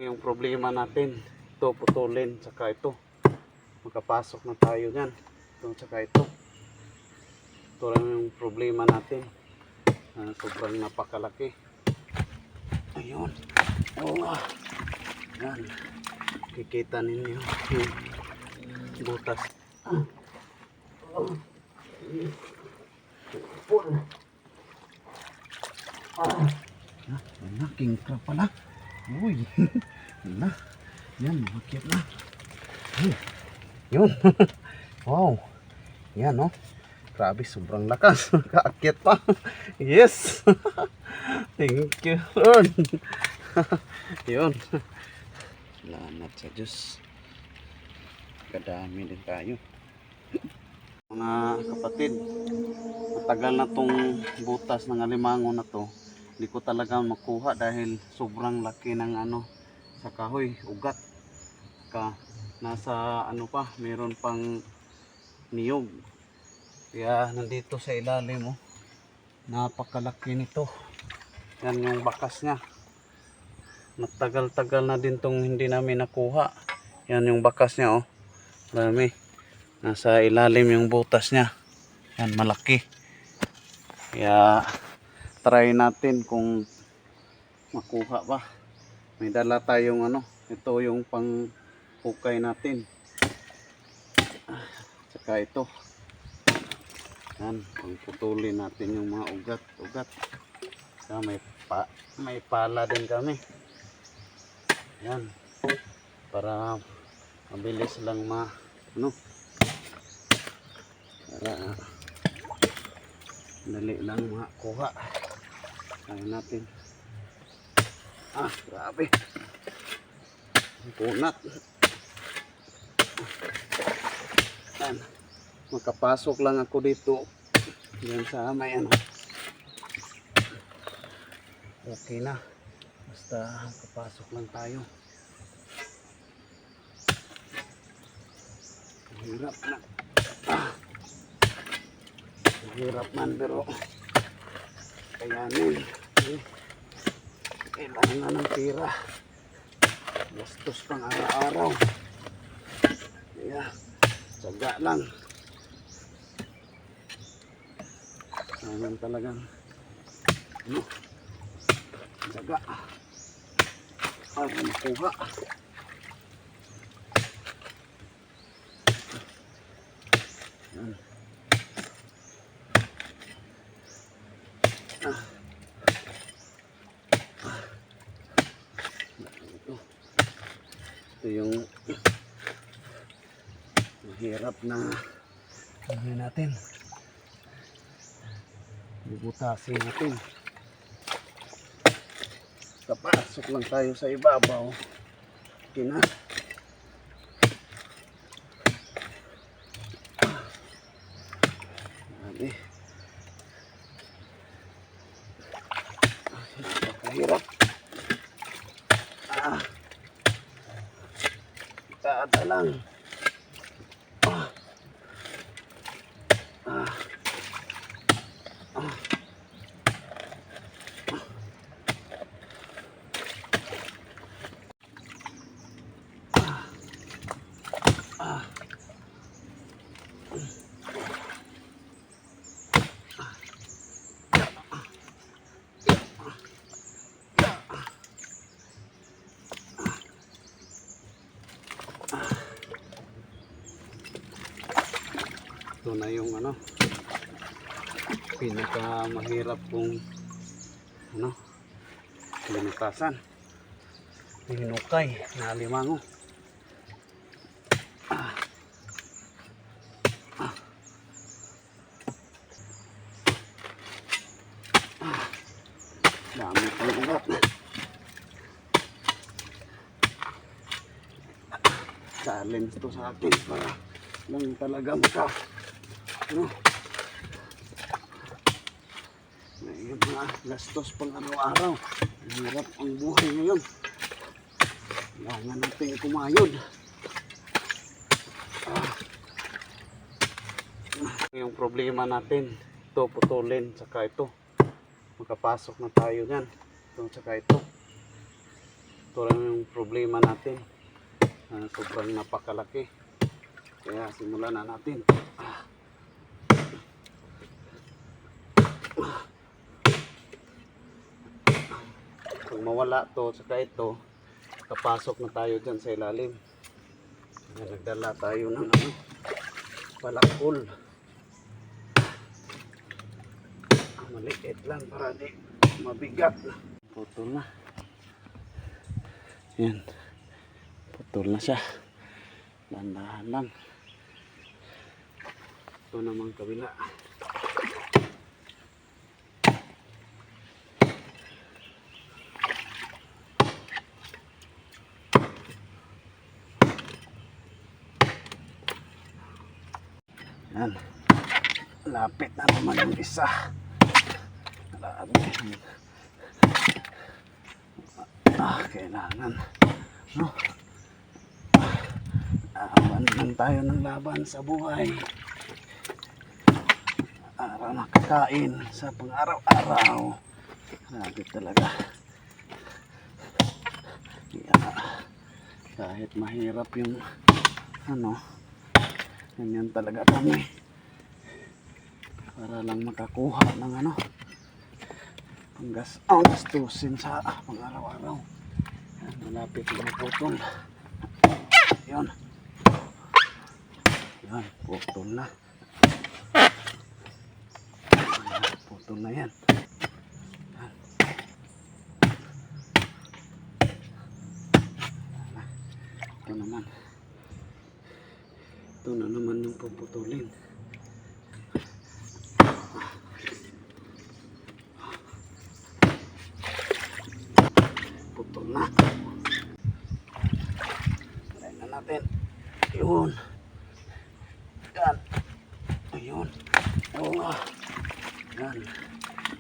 Yung problema natin, ito putulin, saka ito. Makapasok na tayo dyan. Ito, saka ito. Ito lang yung problema natin. Sobrang napakalaki. Ayun. Oh, yan. Kikita ninyo yung butas. Wala, king crab pala. Uy. Wala. Yan, makit na. Yun. Wow. Yan, no. Grabe, sobrang lakas. Kaakyat pa. Yes. Thank you, Lord. Yun. Salamat sa Diyos. Kadami din tayo. Mga kapatid, matagal na tong butas ng alimango na to. Hindi ko talaga makuha dahil sobrang laki ng sa kahoy, ugat. Nasa pa, meron pang niyog. Kaya nandito sa ilalim, napakalaki nito. Yan yung bakas niya. Matagal-tagal na din tong hindi namin nakuha. Yan yung bakas niya, Marami. Nasa ilalim yung butas niya. Yan, malaki. Kaya try natin kung makuha pa. May dala tayong ito yung pang hukay natin. Saka ito. Yan, putulin natin yung mga ugat. Saka may pala din kami. Yan. Para mabilis lang para dali lang makuha. Kaya natin. Grabe. Punat. Yan. Makapasok lang ako dito. Yan sa may okay na. Basta makapasok lang tayo. Hirap na. Hirap man pero kayanin. Kailangan na ng tira. Gastos pang araw-araw. Kaya tsaga lang. Kailangan talagang tsaga. Para makuha. Yan. Ito yung mahirap na natin. Bubutasin natin. Kapasok lang tayo sa ibabaw. Okay na. Napakahirap. Kada lang. Ito na yung pinaka mahirap kong binutasan, hinukay na alimango. Dami pang ugat. Challenge to sa akin para lang talaga may mga gastos pang araw-araw. Hirap ang buhay ngayon. Kailangan natin kumayod. Yung problema natin, ito putulin, saka ito. Makapasok na tayo dyan. Ito, saka ito. Ito lang yung problema natin. Sobrang napakalaki. Kaya simulan na natin. Pag mawala to, saka ito, kapasok na tayo dyan sa ilalim. Kaya nagdala tayo ng palakol. Maliit lang para di mabigat. Putol na. Yan. Putol na siya. Dandahan lang. Ito namang kabila. Yan. Lapit na naman yung isa. Kailangan no? Awan lang tayo ng laban sa buhay. Araw na kakain sa pang-araw-araw. Grabe talaga. Kahit mahirap yung ganyan talaga kami para lang makakuha ng gastusin sa pang-araw-araw. Malapit na putol. Yun. Yan, putol na. Putol na yan. Ito naman. Ito na naman yung puputulin. Putol na. Try na natin. Yun. Yan. Ayun. Oo. Yan.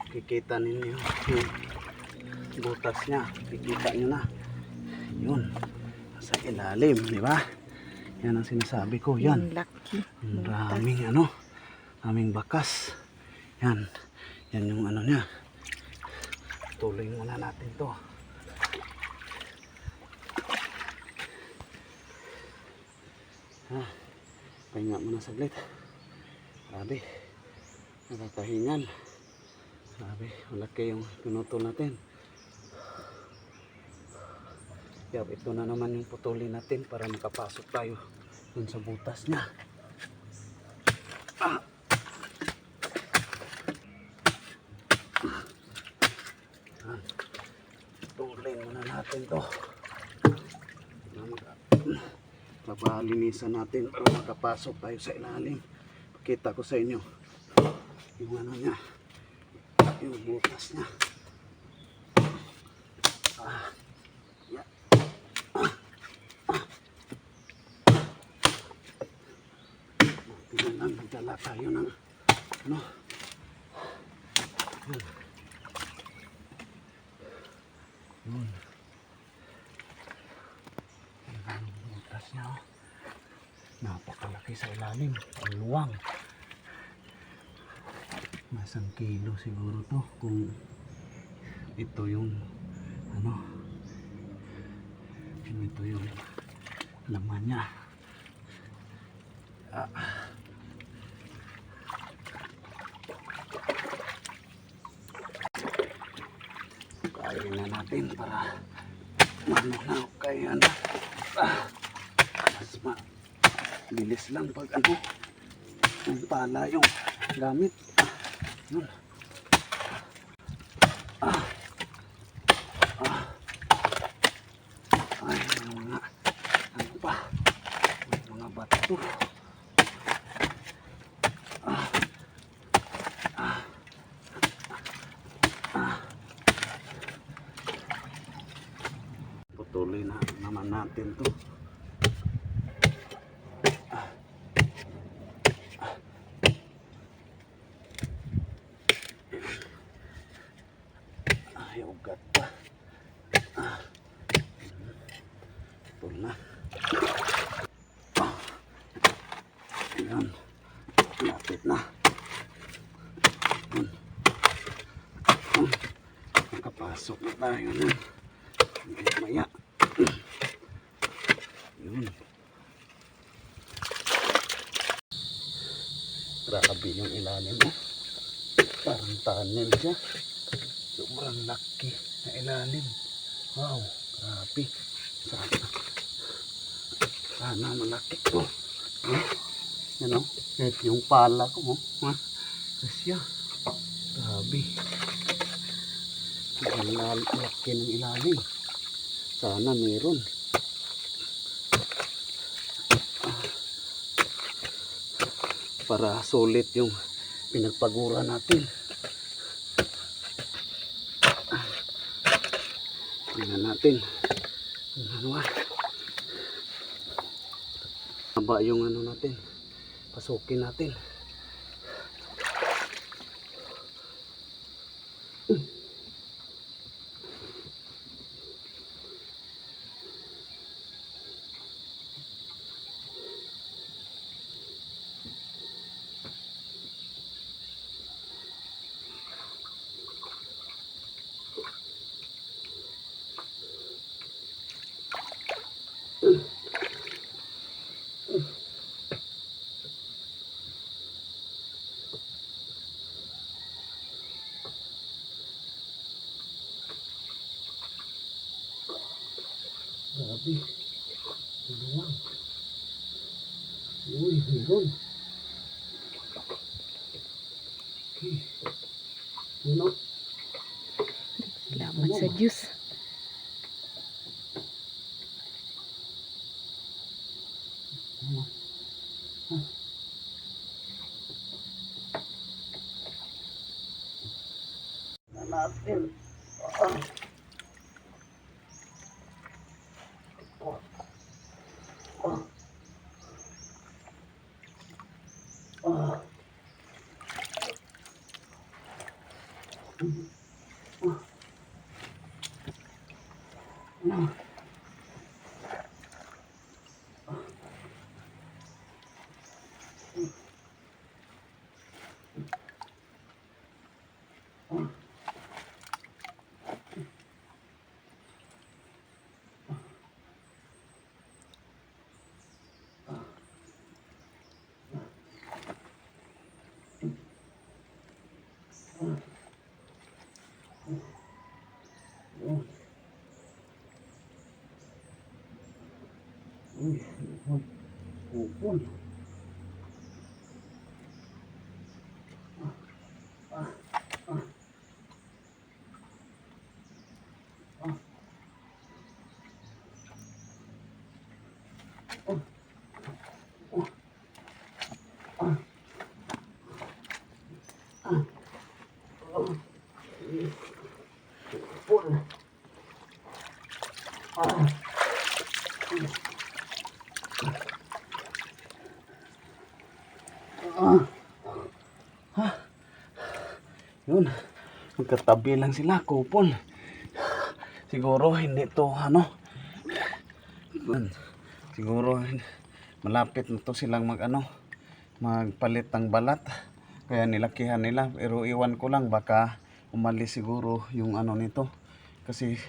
Kikita ninyo yung butas niya. Kikita nyo na. Yun. Sa ilalim, di ba? Yan ang sinasabi ko. Yan. Maraming aming bakas. Yan. Yan yung niya. Tuloy muna natin to. Pahinga muna saglit. Grabe. Nakakahingal. Grabe. Malaki yung pinutol natin. Kaya ito na naman yung putulin natin para makapasok tayo dun sa butas niya. Putulin muna natin to. Papalinisan natin para makapasok tayo sa ilalim. Pakita ko sa inyo yung niya, yung butas niya. Nagdala tayo ng yun. Ang butas niya, napakalaki sa ilalim, ang luwang. Masang kilo siguro to kung ito yung ito yung laman niya. Kain na natin para manunaw kaya mas bilis lang pag yung pala yung gamit. Yun. Ay, mga mga bato. Putuloy na naman natin to. Ay, ugat pa. Putol na. Ayan. Lapit na. Nakapasok na tayo na. Maya. Grabe yung ilalim mo. Parang tunnel siya. Sobrang laki na ilalim. Wow, grabe. Sana malaki ko. Yan o, yung pala ko mo. Kasya. Grabe. Ang laki ng ilalim. Sana meron. Para sulit yung pinagpagura natin. Tingnan natin. Ano ba? Haba yung ano natin. Pasukin natin. Grabe. Luwang. Uy, meron. Okay. Ano? Salamat sa Diyos. Natin. Upon. Yun, magkatabi lang sila, kupon. Siguro hindi to ano. Siguro malapit na to silang magpalit ng balat. Kaya nilakihan nila, pero iwan ko lang baka umalis siguro yung ano nito. Kasi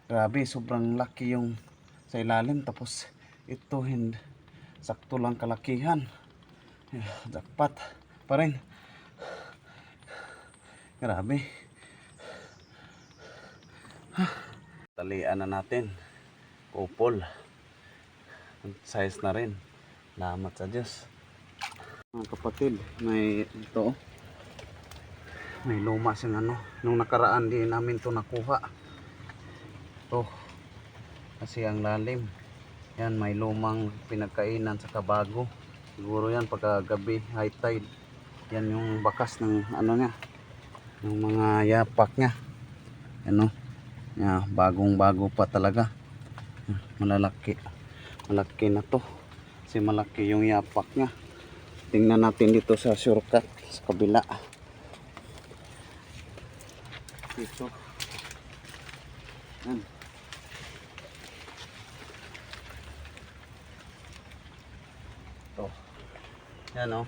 grabe, sobrang laki yung sa ilalim, tapos ito sakto lang kalakihan. Jackpot pa rin. Grabe. Talian na natin. Kupol. Size na rin. Salamat sa Diyos. Mga kapatid, may ito. May luma siyang nung nakaraan din namin to nakuha. Ito. Kasi ang lalim. Yan, may lumang pinagkainan sa kabago. Siguro yan pagkagabi, high tide. Yan yung bakas ng niya. Yung mga yapak niya. Ano? Yeah, bagong-bago pa talaga. Malalaki. Malaki na to. Kasi malaki yung yapak niya. Tingnan natin dito sa shortcut sa kabila. Dito. Yan. Ito. Yan o.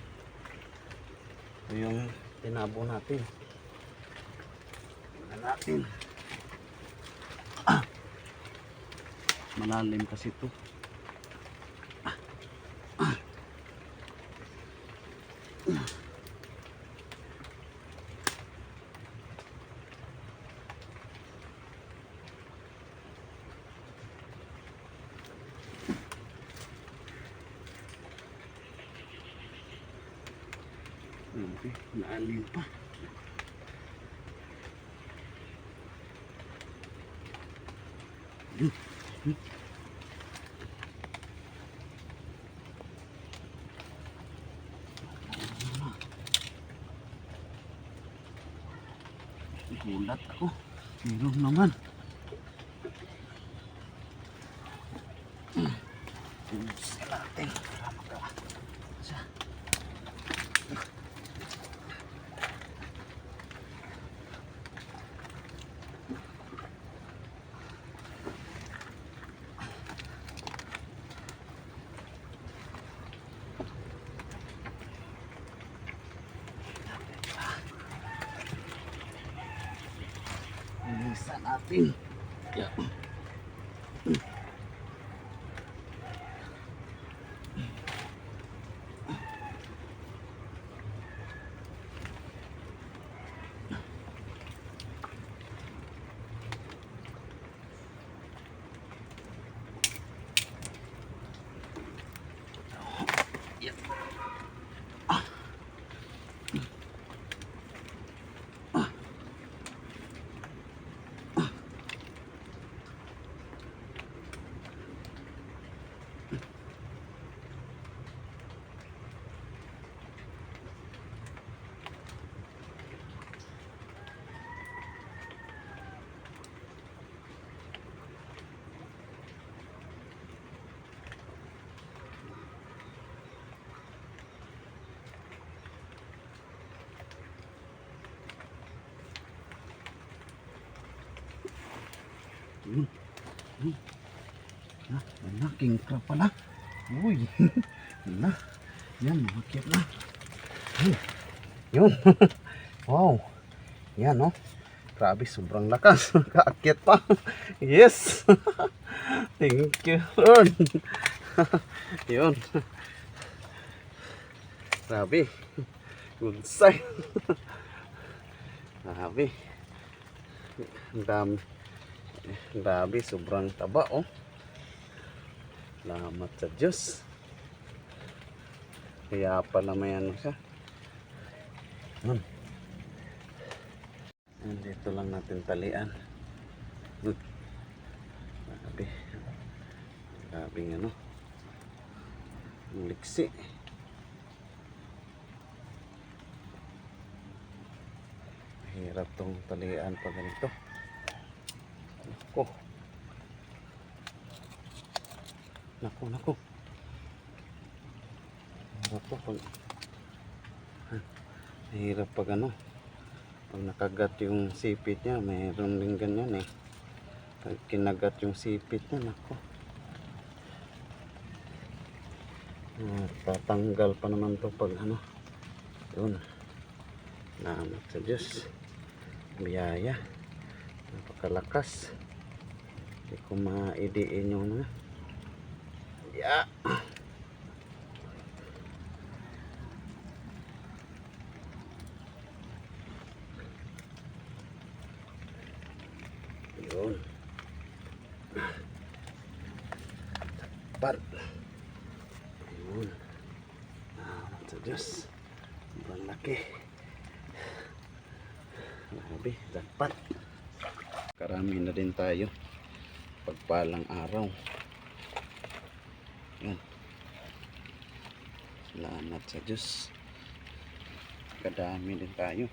Ito yung tinabo natin. Tingnan natin. Malalim kasi ito. Okay, naalim pa. Nagulat ako. Meron naman. Tingnan natin. Para maka... Sa... Bilisan natin. Yeah. Malaking crab pala. Uy. Na. Yan, makit na. Yun. Wow. Yan, no. Grabe, sobrang lakas. Kaakyat pa. Yes. Thank you, Lord. Yun. Grabe. Good sight. Grabe. Ang dami. Grabe, sobrang taba, oh. Salamat sa Diyos. Kaya pala may ano siya. Dito lang natin talian. Grabe. Grabe nga, no. Ang liksi. Mahirap tong talian pag ganito. Nako. Nako. Hirap po pag hirap pag ano, pag nakagat yung sipit niya. Mayroon din ganyan eh, pag kinagat yung sipit niya. Nako, tatanggal pa naman to pag ano. Yun, salamat sa Diyos, biyaya, napakalakas. Hindi ko maidiin yung mga yun. Tapat. Yun. Sa Diyos, sobrang laki. Grabe, tapat. Karami na din tayo. Pagpalang araw. Yan. Salamat sa Diyos. Kadami din tayo.